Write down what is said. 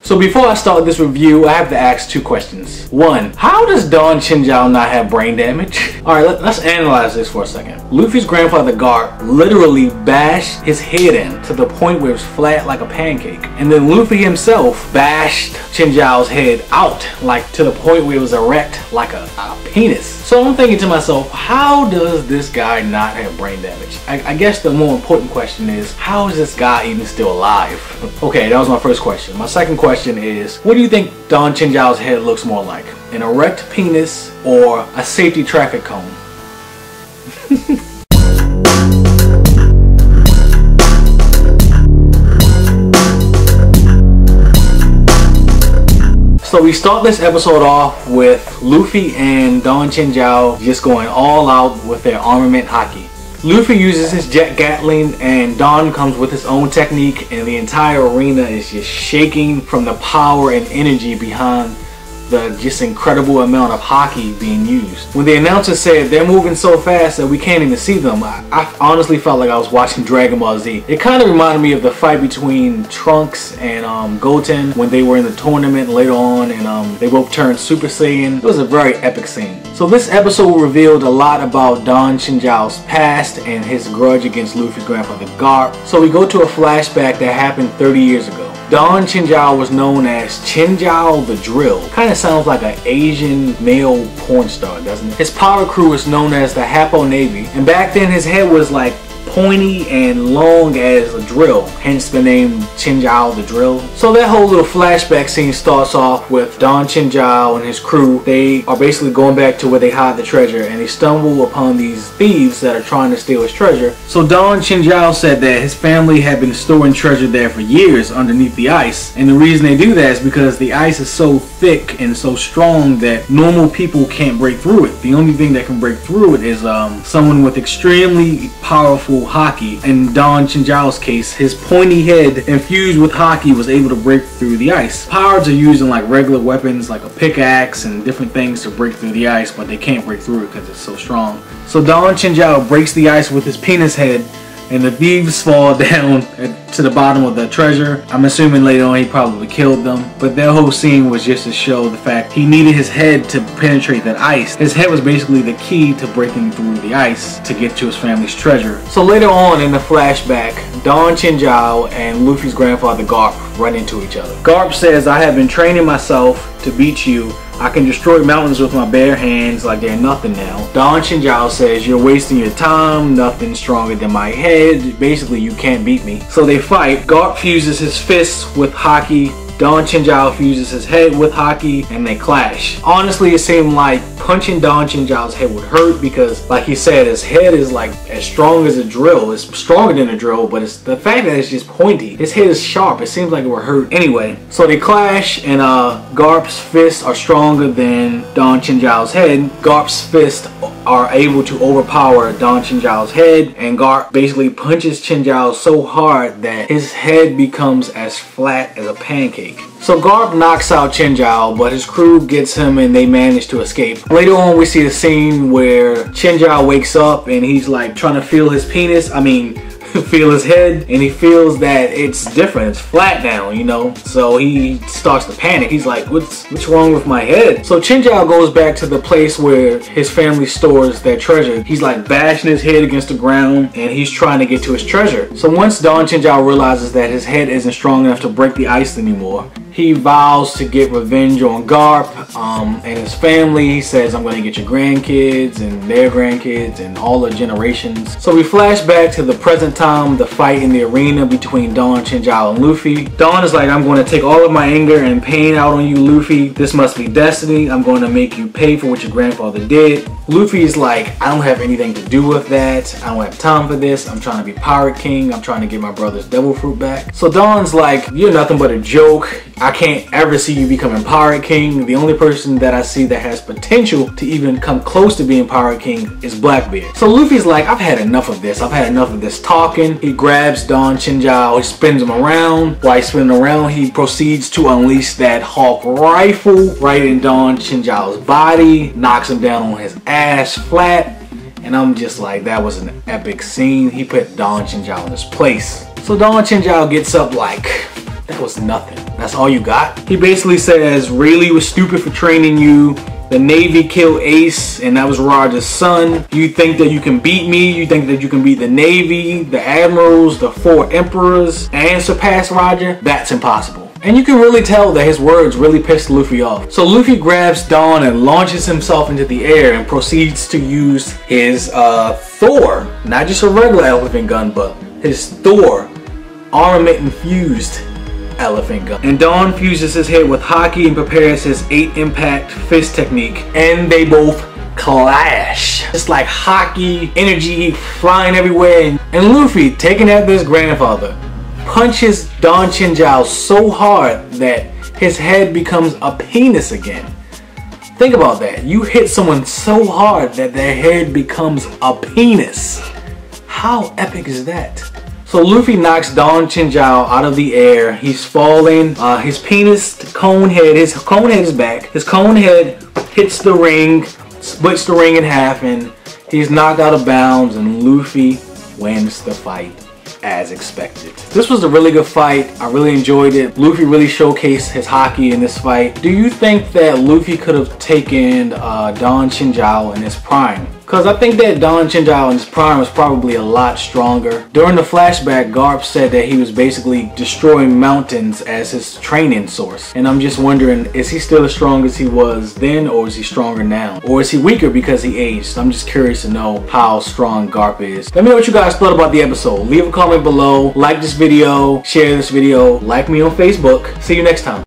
So before I start this review, I have to ask two questions. One, how does Don Chinjao not have brain damage? Alright, let's analyze this for a second. Luffy's grandfather Garp literally bashed his head in to the point where it was flat like a pancake. And then Luffy himself bashed Chinjao's head out, like to the point where it was erect like a penis. So I'm thinking to myself, how does this guy not have brain damage? I guess the more important question is, how is this guy even still alive? Okay, that was my first question. My second question is, what do you think Don Chinjao's head looks more like? An erect penis or a safety traffic cone? So we start this episode off with Luffy and Don Chinjao just going all out with their armament Haki. Luffy uses his jet Gatling and Don comes with his own technique, and the entire arena is just shaking from the power and energy behind the just incredible amount of Haki being used. When the announcer said they're moving so fast that we can't even see them, I honestly felt like I was watching Dragon Ball Z. It kind of reminded me of the fight between Trunks and Goten when they were in the tournament later on, and they both turned Super Saiyan. It was a very epic scene. So this episode revealed a lot about Don Chinjao's past and his grudge against Luffy's grandfather Garp. So we go to a flashback that happened 30 years ago. Don Chinjao was known as Chinjao the Drill. Kind of sounds like an Asian male porn star, doesn't it? His power crew was known as the Hapo Navy, and back then his head was like pointy and long as a drill, hence the name Chinjao the Drill. So that whole little flashback scene starts off with Don Chinjao and his crew. They are basically going back to where they hide the treasure, and they stumble upon these thieves that are trying to steal his treasure. So Don Chinjao said that his family had been storing treasure there for years underneath the ice, and the reason they do that is because the ice is so thick and so strong that normal people can't break through it. The only thing that can break through it is someone with extremely powerful Haki. In Don Chinjao's case, his pointy head infused with Haki was able to break through the ice. Powers are used in like regular weapons like a pickaxe and different things to break through the ice, but they can't break through it because it's so strong. So Don Chinjao breaks the ice with his penis head, and the thieves fall down to the bottom of the treasure. I'm assuming later on he probably killed them, but that whole scene was just to show the fact he needed his head to penetrate that ice. His head was basically the key to breaking through the ice to get to his family's treasure. So later on in the flashback, Don Chinjao and Luffy's grandfather Garp run into each other. Garp says, "I have been training myself to beat you. I can destroy mountains with my bare hands like they're nothing now." Don Chinjao says, "You're wasting your time, nothing stronger than my head. Basically, you can't beat me." So they fight. Garp fuses his fists with Haki. Don Chinjao fuses his head with Haki, and they clash. Honestly, it seemed like punching Don Chinjao's head would hurt because, like he said, his head is like as strong as a drill. It's stronger than a drill, but it's the fact that it's just pointy. His head is sharp. It seems like it would hurt anyway. So they clash, and Garp's fists are stronger than Don Chinjao's head. Garp's fists are able to overpower Don Chinjao's head, and Garp basically punches Chinjao so hard that his head becomes as flat as a pancake. So Garp knocks out Chinjao, but his crew gets him and they manage to escape. Later on we see a scene where Chinjao wakes up and he's like trying to feel his penis, feel his head, and he feels that it's different, it's flat now, you know. So he starts to panic. He's like, what's wrong with my head? So Chinjao goes back to the place where his family stores their treasure. He's like bashing his head against the ground and he's trying to get to his treasure. So once Don Chinjao realizes that his head isn't strong enough to break the ice anymore, he vows to get revenge on Garp and his family. He says, "I'm going to get your grandkids and their grandkids and all the generations." So we flash back to the present time, the fight in the arena between Don Chinjao and Luffy. Don is like, "I'm going to take all of my anger and pain out on you, Luffy. This must be destiny. I'm going to make you pay for what your grandfather did." Luffy is like, "I don't have anything to do with that. I don't have time for this. I'm trying to be Pirate King. I'm trying to get my brother's devil fruit back." So Don's like, "You're nothing but a joke. I can't ever see you becoming Pirate King. The only person that I see that has potential to even come close to being Pirate King is Blackbeard." So Luffy's like, "I've had enough of this. I've had enough of this talking." He grabs Don Chinjao, he spins him around. While he's spinning around, he proceeds to unleash that Hawk rifle right in Don Chinjao's body, knocks him down on his ass flat. And I'm just like, that was an epic scene. He put Don Chinjao in his place. So Don Chinjao gets up like That was nothing. That's all you got? He basically says Rayleigh was stupid for training you. The Navy killed Ace, and that was Roger's son. You think that you can beat me? You think that you can beat the Navy, the Admirals, the 4 Emperors, and surpass Roger? That's impossible. And you can really tell that his words really pissed Luffy off. So Luffy grabs Don and launches himself into the air and proceeds to use his Thor, not just a regular elephant gun, but his Thor armament infused elephant gun. And Don fuses his head with Haki and prepares his 8 impact fist technique, and they both clash. It's like Haki energy flying everywhere, and Luffy, taking after his grandfather, punches Don Chinjao so hard that his head becomes a penis again. Think about that. You hit someone so hard that their head becomes a penis. How epic is that? So Luffy knocks Don Chinjao out of the air. He's falling. His penis cone head, his cone head is back. His cone head hits the ring, splits the ring in half, and he's knocked out of bounds, and Luffy wins the fight as expected. This was a really good fight. I really enjoyed it. Luffy really showcased his Haki in this fight. Do you think that Luffy could have taken Don Chinjao in his prime? Because I think that Don Chinjao in his prime was probably a lot stronger. During the flashback, Garp said that he was basically destroying mountains as his training source. And I'm just wondering, is he still as strong as he was then, or is he stronger now? Or is he weaker because he aged? I'm just curious to know how strong Garp is. Let me know what you guys thought about the episode. Leave a comment below. Like this video, share this video, like me on Facebook. See you next time.